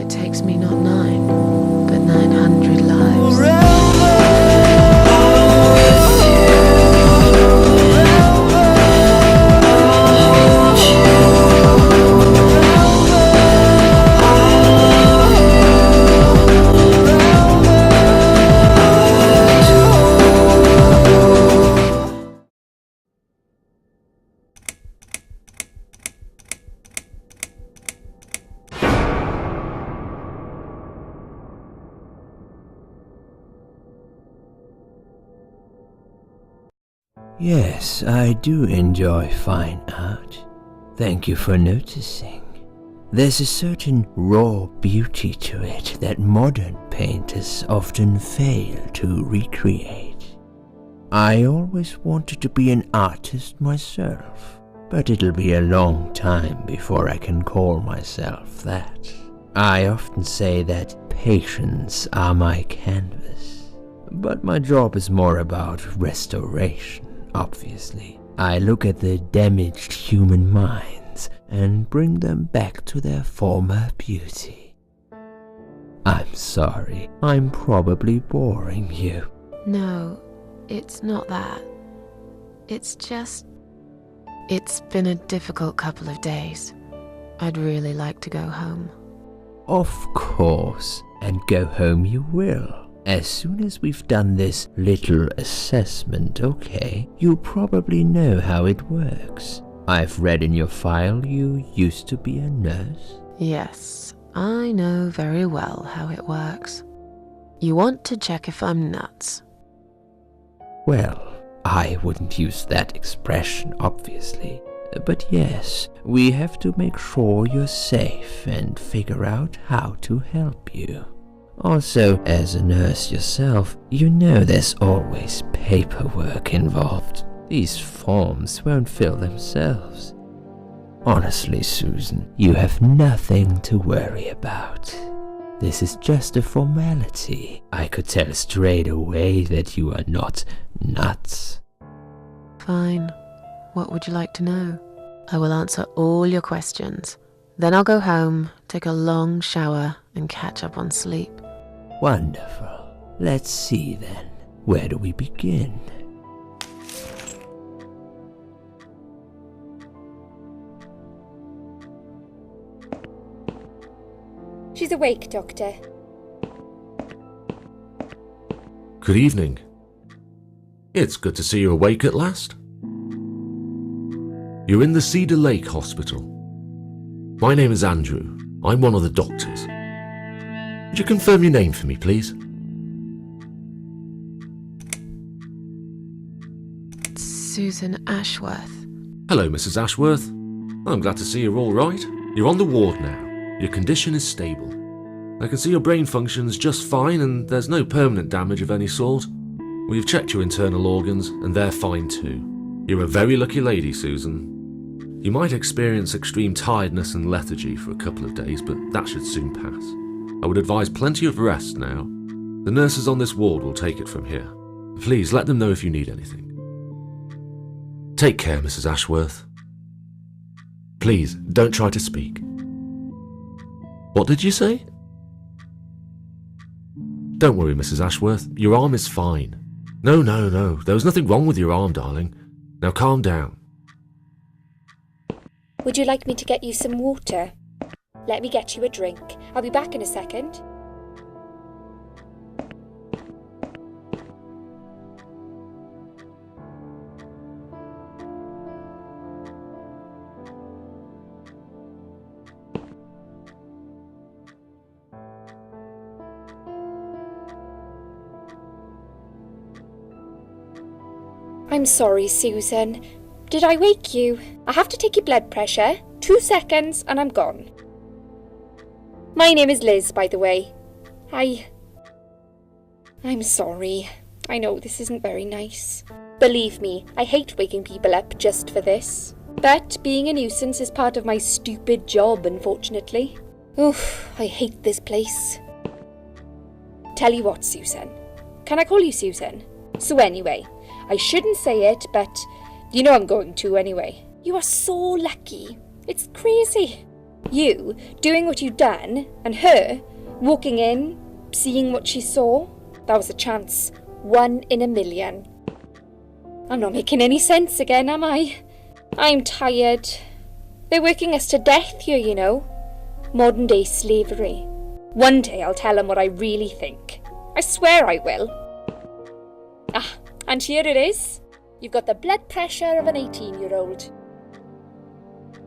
it takes me not 9, but 900 lives. Yes, I do enjoy fine art. Thank you for noticing. There's a certain raw beauty to it that modern painters often fail to recreate. I always wanted to be an artist myself, but it'll be a long time before I can call myself that. I often say that patients are my canvas, but my job is more about restoration. Obviously, I look at the damaged human minds and bring them back to their former beauty. I'm sorry, I'm probably boring you. No, it's not that. It's just... It's been a difficult couple of days. I'd really like to go home. Of course, and go home you will. As soon as we've done this little assessment, okay, you probably know how it works. I've read in your file you used to be a nurse. Yes, I know very well how it works. You want to check if I'm nuts. Well, I wouldn't use that expression, obviously. But yes, we have to make sure you're safe and figure out how to help you. Also, as a nurse yourself, you know there's always paperwork involved. These forms won't fill themselves. Honestly, Susan, you have nothing to worry about. This is just a formality. I could tell straight away that you are not nuts. Fine. What would you like to know? I will answer all your questions. Then I'll go home, take a long shower, and catch up on sleep. Wonderful. Let's see then. Where do we begin? She's awake, Doctor. Good evening. It's good to see you awake at last. You're in the Cedar Lake Hospital. My name is Andrew. I'm one of the doctors. Would you confirm your name for me, please? Sьюзен Эшворт. Hello, Mrs. Ashworth. I'm glad to see you're all right. You're on the ward now. Your condition is stable. I can see your brain functions just fine and there's no permanent damage of any sort. We've checked your internal organs and they're fine too. You're a very lucky lady, Susan. You might experience extreme tiredness and lethargy for a couple of days, but that should soon pass. I would advise plenty of rest now. The nurses on this ward will take it from here. Please let them know if you need anything. Take care, Mrs. Ashworth. Please, don't try to speak. What did you say? Don't worry, Mrs. Ashworth. Your arm is fine. No. There was nothing wrong with your arm, darling. Now calm down. Would you like me to get you some water? Let me get you a drink. I'll be back in a second. I'm sorry, Susan. Did I wake you? I have to take your blood pressure. 2 seconds and I'm gone. My name is Liz, by the way. I'm sorry. I know this isn't very nice. Believe me, I hate waking people up just for this. But being a nuisance is part of my stupid job, unfortunately. Oof, I hate this place. Tell you what, Susan. Can I call you Susan? So anyway, I shouldn't say it, but you know I'm going to anyway. You are so lucky. It's crazy. You doing what you'd done, and her walking in, seeing what she saw. That was a chance. 1 in a million. I'm not making any sense again, am I? I'm tired. They're working us to death here, you know. Modern day slavery. One day I'll tell them what I really think. I swear I will. Ah, and here it is. You've got the blood pressure of an 18-year-old.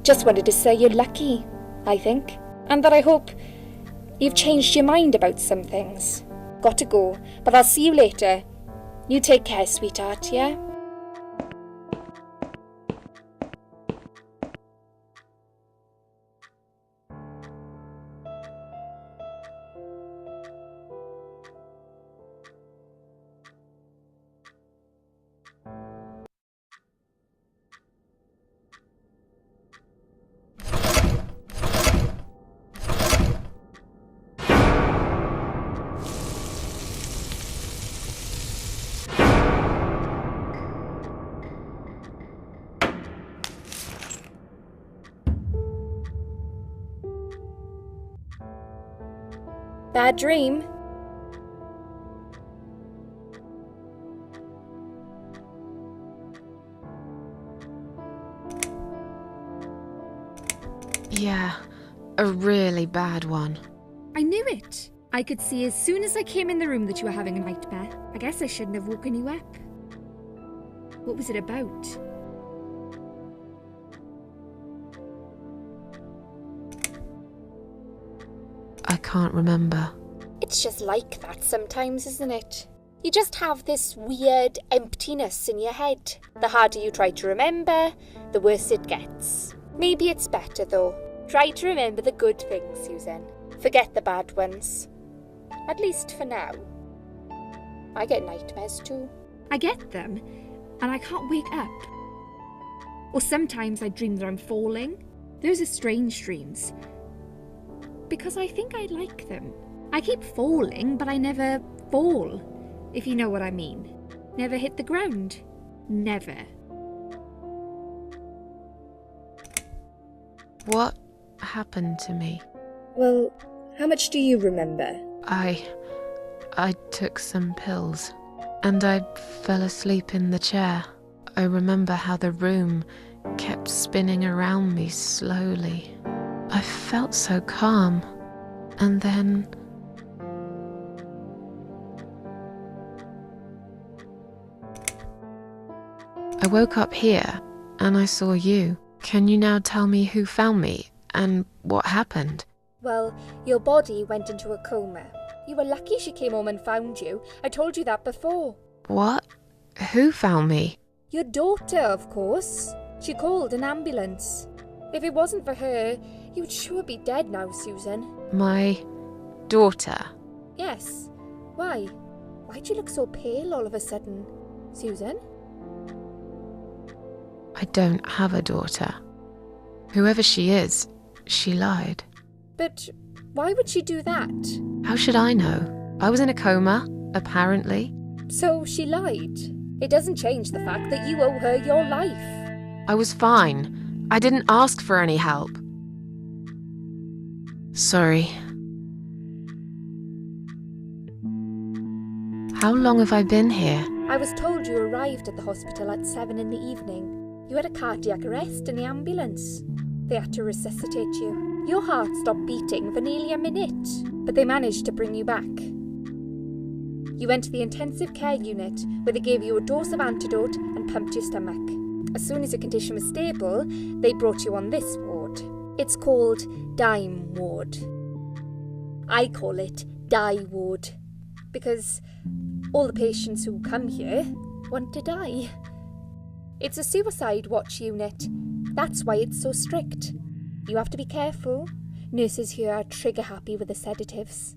Just wanted to say you're lucky, I think. And that I hope you've changed your mind about some things. Got to go, but I'll see you later. You take care, sweetheart, yeah? Bad dream? Yeah, a really bad one. I knew it. I could see as soon as I came in the room that you were having a nightmare. I guess I shouldn't have woken you up. What was it about? I can't remember. It's just like that sometimes, isn't it? You just have this weird emptiness in your head. The harder you try to remember, the worse it gets. Maybe it's better though. Try to remember the good things, Suzanne. Forget the bad ones. At least for now. I get nightmares too. I get them, and I can't wake up. Or sometimes I dream that I'm falling. Those are strange dreams. Because I think I like them. I keep falling, but I never fall, if you know what I mean. Never hit the ground. Never. What happened to me? Well, how much do you remember? I took some pills, and I fell asleep in the chair. I remember how the room kept spinning around me slowly. I felt so calm, and then I woke up here and I saw you. Can you now tell me who found me and what happened? Well, your body went into a coma. You were lucky she came home and found you. I told you that before. What? Who found me? Your daughter, of course. She called an ambulance. If it wasn't for her, you would sure be dead now, Susan. My daughter? Yes. Why? Why'd you look so pale all of a sudden, Susan? I don't have a daughter. Whoever she is, she lied. But why would she do that? How should I know? I was in a coma, apparently. So she lied. It doesn't change the fact that you owe her your life. I was fine. I didn't ask for any help. Sorry. How long have I been here? I was told you arrived at the hospital at 7 in the evening. You had a cardiac arrest in the ambulance. They had to resuscitate you. Your heart stopped beating for nearly a minute, but they managed to bring you back. You went to the intensive care unit where they gave you a dose of antidote and pumped your stomach. As soon as your condition was stable, they brought you on this ward. It's called Dime Ward. I call it Die Ward because all the patients who come here want to die. It's a suicide watch unit. That's why it's so strict. You have to be careful. Nurses here are trigger happy with the sedatives.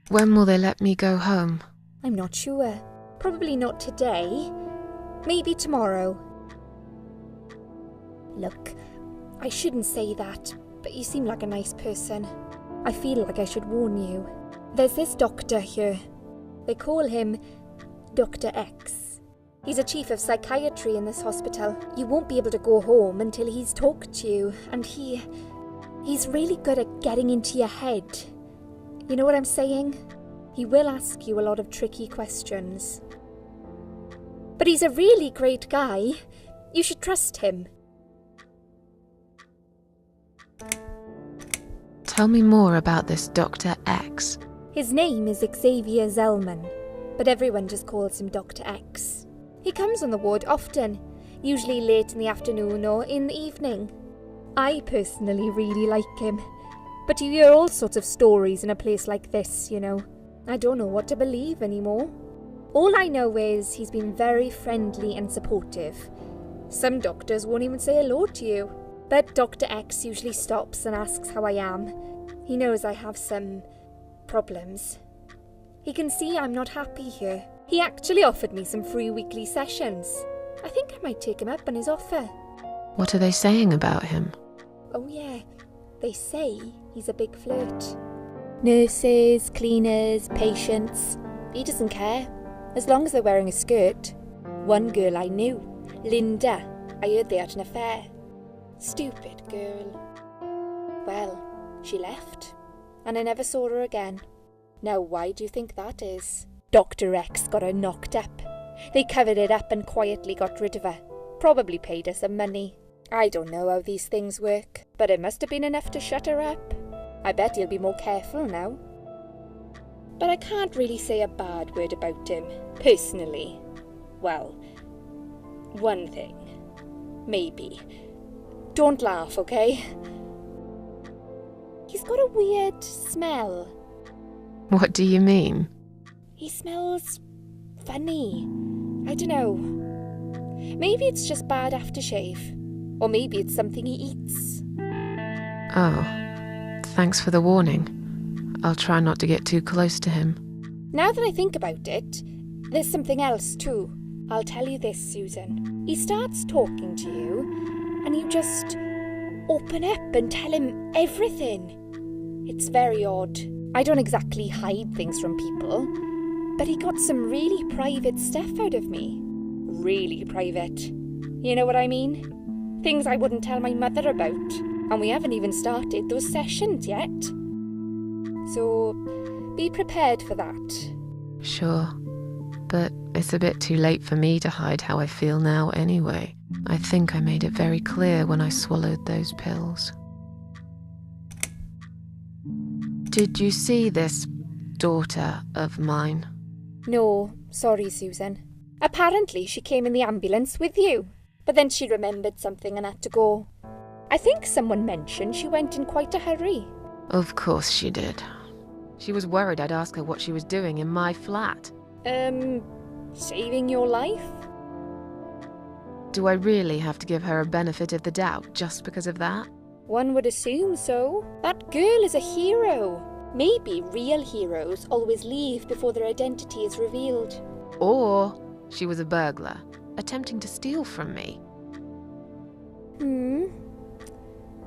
When will they let me go home? I'm not sure. Probably not today. Maybe tomorrow. Look, I shouldn't say that, but you seem like a nice person. I feel like I should warn you. There's this doctor here. They call him Dr. X. He's a chief of psychiatry in this hospital. You won't be able to go home until he's talked to you, and he's really good at getting into your head. You know what I'm saying? He will ask you a lot of tricky questions. But he's a really great guy. You should trust him. Tell me more about this Dr. X. His name is Xavier Zellman, but everyone just calls him Dr. X. He comes on the ward often, usually late in the afternoon or in the evening. I personally really like him, but you hear all sorts of stories in a place like this, you know. I don't know what to believe anymore. All I know is he's been very friendly and supportive. Some doctors won't even say hello to you, but Dr. X usually stops and asks how I am. He knows I have some problems. He can see I'm not happy here. He actually offered me some free weekly sessions. I think I might take him up on his offer. What are they saying about him? Oh yeah, they say he's a big flirt. Nurses, cleaners, patients. He doesn't care, as long as they're wearing a skirt. One girl I knew, Linda, I heard they had an affair. Stupid girl. Well, she left, and I never saw her again. Now why do you think that is? Dr. X got her knocked up. They covered it up and quietly got rid of her. Probably paid her some money. I don't know how these things work, but it must have been enough to shut her up. I bet he'll be more careful now. But I can't really say a bad word about him, personally. Well, one thing. Maybe. Don't laugh, okay? He's got a weird smell. What do you mean? He smells funny. I don't know. Maybe it's just bad aftershave. Or maybe it's something he eats. Oh, thanks for the warning. I'll try not to get too close to him. Now that I think about it, there's something else too. I'll tell you this, Susan. He starts talking to you, and you just open up and tell him everything. It's very odd. I don't exactly hide things from people, but he got some really private stuff out of me. Really private. You know what I mean? Things I wouldn't tell my mother about, and we haven't even started those sessions yet. So, be prepared for that. Sure, but it's a bit too late for me to hide how I feel now anyway. I think I made it very clear when I swallowed those pills. Did you see this daughter of mine? No, sorry, Susan. Apparently she came in the ambulance with you, but then she remembered something and had to go. I think someone mentioned she went in quite a hurry. Of course she did. She was worried I'd ask her what she was doing in my flat. Saving your life? Do I really have to give her a benefit of the doubt just because of that? One would assume so. That girl is a hero. Maybe real heroes always leave before their identity is revealed. Or she was a burglar, attempting to steal from me.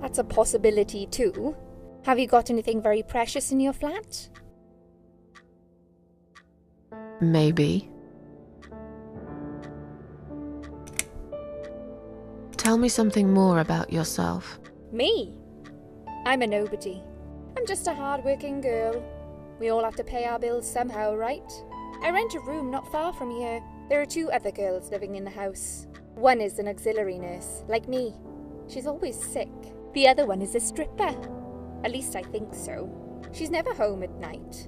That's a possibility too. Have you got anything very precious in your flat? Maybe. Tell me something more about yourself. Me? I'm a nobody. I'm just a hard-working girl. We all have to pay our bills somehow, right? I rent a room not far from here. There are 2 other girls living in the house. One is an auxiliary nurse, like me. She's always sick. The other one is a stripper. At least I think so. She's never home at night.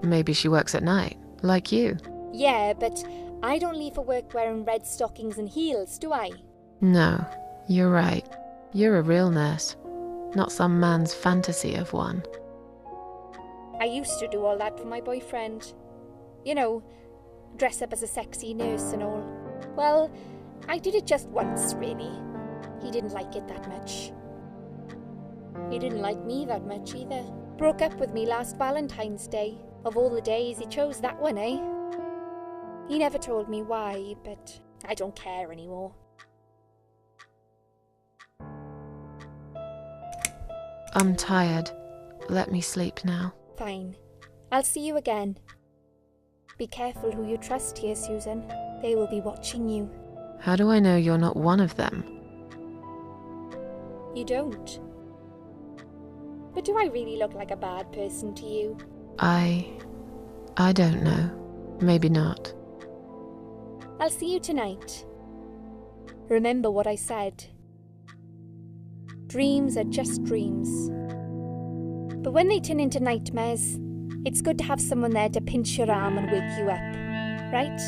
Maybe she works at night, like you. Yeah, but I don't leave for work wearing red stockings and heels, do I? No, you're right. You're a real nurse, not some man's fantasy of one. I used to do all that for my boyfriend. You know, dress up as a sexy nurse and all. Well, I did it just once, really. He didn't like it that much. He didn't like me that much either. Broke up with me last Valentine's Day. Of all the days, he chose that one, eh? He never told me why, but I don't care anymore. I'm tired. Let me sleep now. Fine. I'll see you again. Be careful who you trust here, Susan. They will be watching you. How do I know you're not one of them? You don't. But do I really look like a bad person to you? I don't know. Maybe not. I'll see you tonight. Remember what I said. Dreams are just dreams. But when they turn into nightmares, it's good to have someone there to pinch your arm and wake you up, right?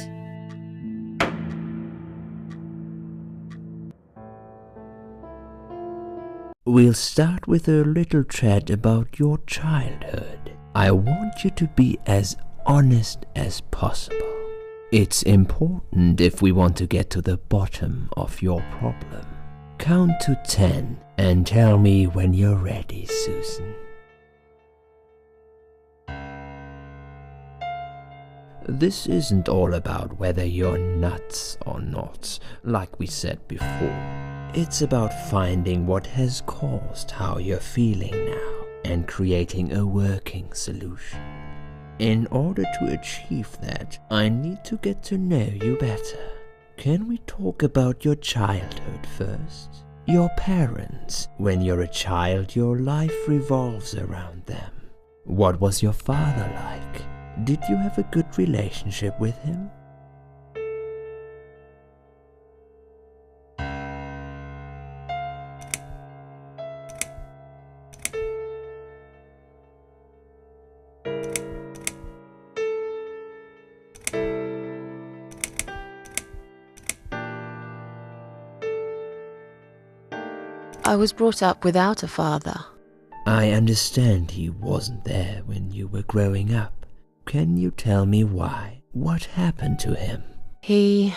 We'll start with a little chat about your childhood. I want you to be as honest as possible. It's important if we want to get to the bottom of your problem. Count to 10 and tell me when you're ready, Suzanne. This isn't all about whether you're nuts or not, like we said before. It's about finding what has caused how you're feeling now and creating a working solution. In order to achieve that, I need to get to know you better. Can we talk about your childhood first? Your parents. When you're a child, your life revolves around them. What was your father like? Did you have a good relationship with him? I was brought up without a father. I understand he wasn't there when you were growing up. Can you tell me why? What happened to him? He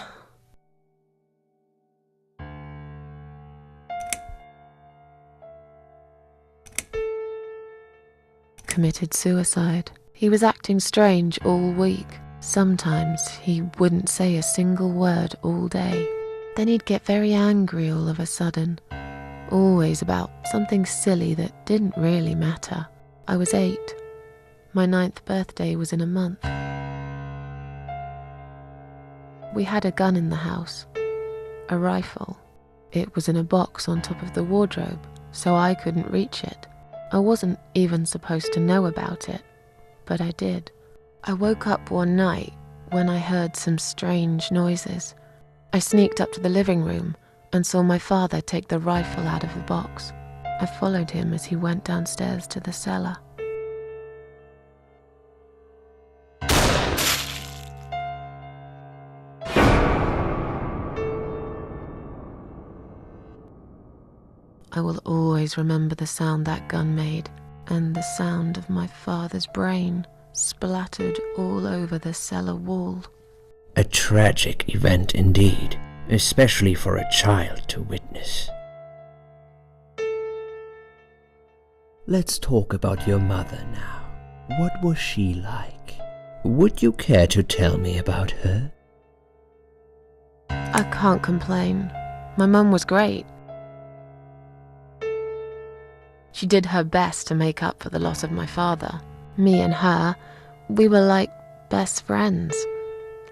committed suicide. He was acting strange all week. Sometimes he wouldn't say a single word all day. Then he'd get very angry all of a sudden. Always about something silly that didn't really matter. I was 8. My 9th birthday was in a month. We had a gun in the house, a rifle. It was in a box on top of the wardrobe, so I couldn't reach it. I wasn't even supposed to know about it, but I did. I woke up one night when I heard some strange noises. I sneaked up to the living room and saw my father take the rifle out of the box. I followed him as he went downstairs to the cellar. I will always remember the sound that gun made, and the sound of my father's brain splattered all over the cellar wall. A tragic event indeed, especially for a child to witness. Let's talk about your mother now. What was she like? Would you care to tell me about her? I can't complain. My mum was great. She did her best to make up for the loss of my father. Me and her, we were like best friends,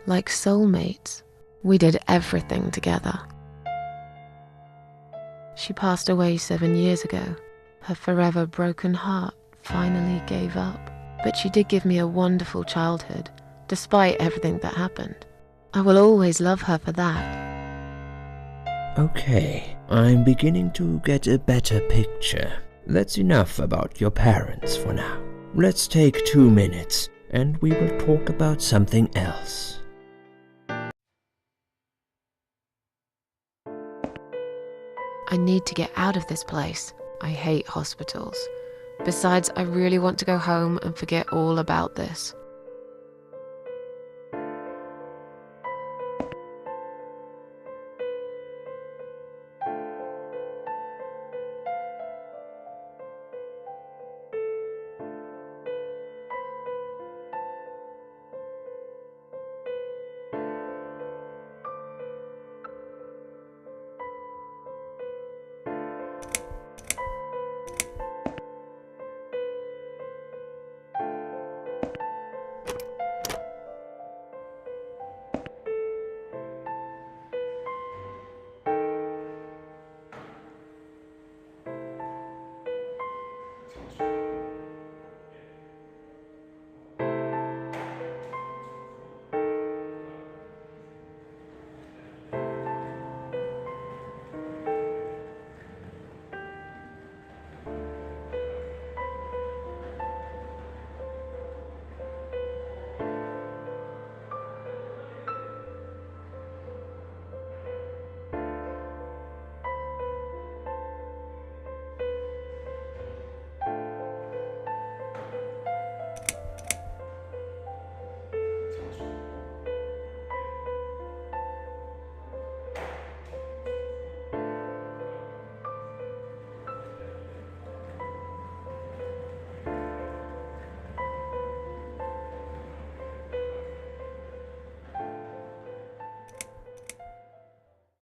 like soulmates. We did everything together. She passed away 7 years ago. Her forever broken heart finally gave up. But she did give me a wonderful childhood, despite everything that happened. I will always love her for that. Okay, I'm beginning to get a better picture. That's enough about your parents for now. Let's take 2 minutes and we will talk about something else. I need to get out of this place. I hate hospitals. Besides, I really want to go home and forget all about this.